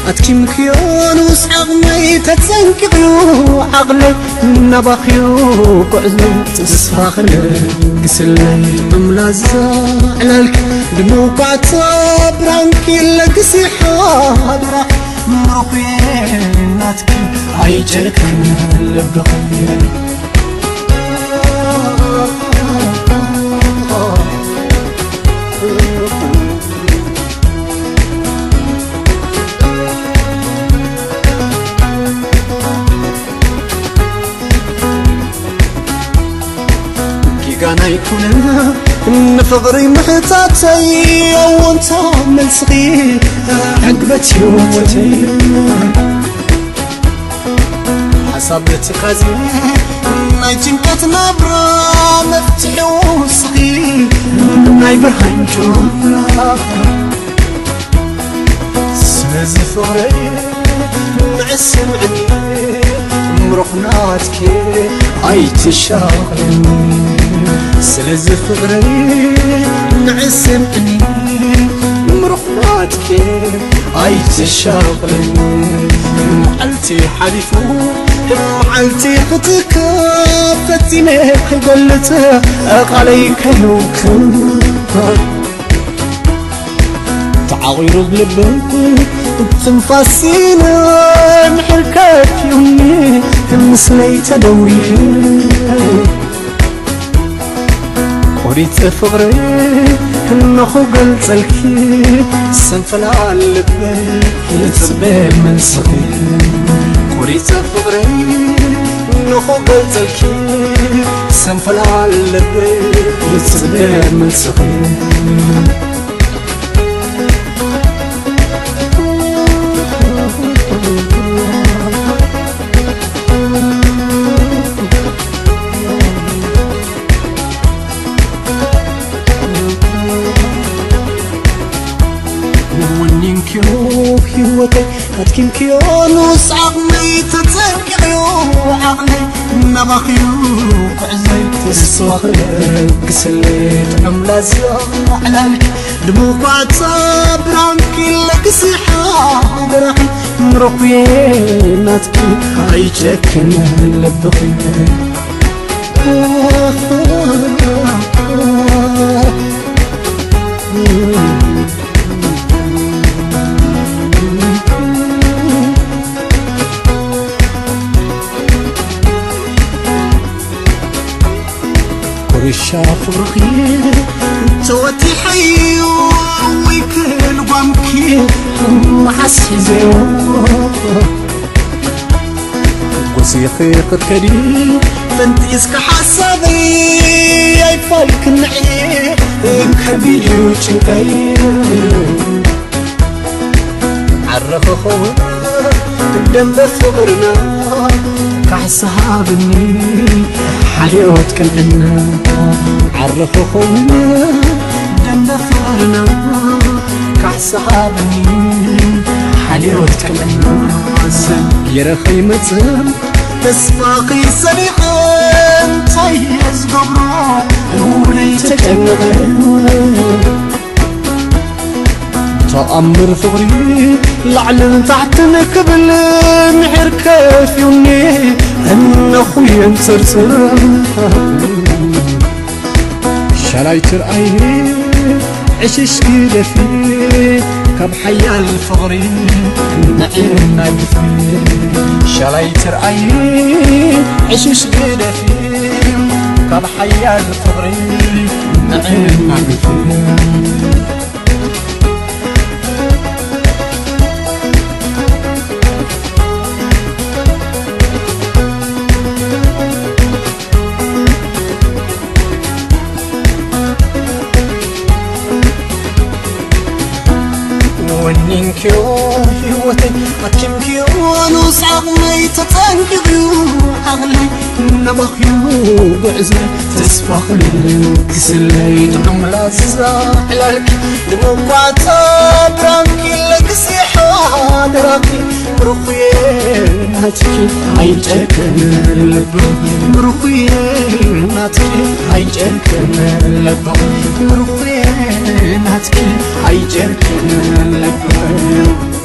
أتكم كيون وسعق مي تتسنكيو عقلي نبخيو قعزو تسفاخلي قسلي مملازة علالك دموقعت برانكي لقسي حاضرة مروقيناتك عيجرك لبخي كان يكون نفغري محتاتي وانت ملصقي عقبتي وموتي حسبت خزي ما جنكت نبرا مفتح وصغي ما يبرهن جمرا سلز فغري معسم عني مرقناتك اي تشاغلني سلز فغري نعسم عني مرقناتك اي تشاغلني معلتي حلفو معلتي ختك فتيني قلت عليك يوكل تعاوير بلبك تنفاسينا محركات يومي مسلي تدوري قريت فغري نخو قلت لكي سنفلا لبك يتصبب من صغير قريت فغري نخو قلت لكي سنفلا لبك يتصبب من صغير هيوتي أتكم كيون وسعق مي تتنكيو عقلي نبخيو قعزي تسوخي قسلي مملازة علالك دموقات برانكي لقسي حاضرك مروقيناتك عيجك لبخي الشاف رخير توتي حيو ويكل وامكي محسي زيو وسيخي قد كريم فانتيسك حسابي اي فالك النعي كبيري وشنكي عرف خوه الدم بفغرنا كحسابني حليوت كنعنا عرفوا خونا دم بفغرنا كحسابني حليوت كنعنا يرخي متزم تسفاقي سريحان تيز قبرا ولي تكنغن تأمر فغري لعلن تحت نكبل محر كافيوني أن أخوي انسرسر شرايتر عيني عشش كده فيه كم حيا الفغري نعيم نايفي شرايتر عيني عشش كده فيه كم حيا الفغري نعيم نايفي ونينكيو هيوتي أتكم كيون وسعق مي تتنكيو عقلي نبخيو بعزي تسفاخلي كسلي مملازة علالك دموقعتا برانكي لقسي حاضرك مروقيناتك عيجك لبو مروقيناتك عيجك لبو مروقيناتك عيجك لبو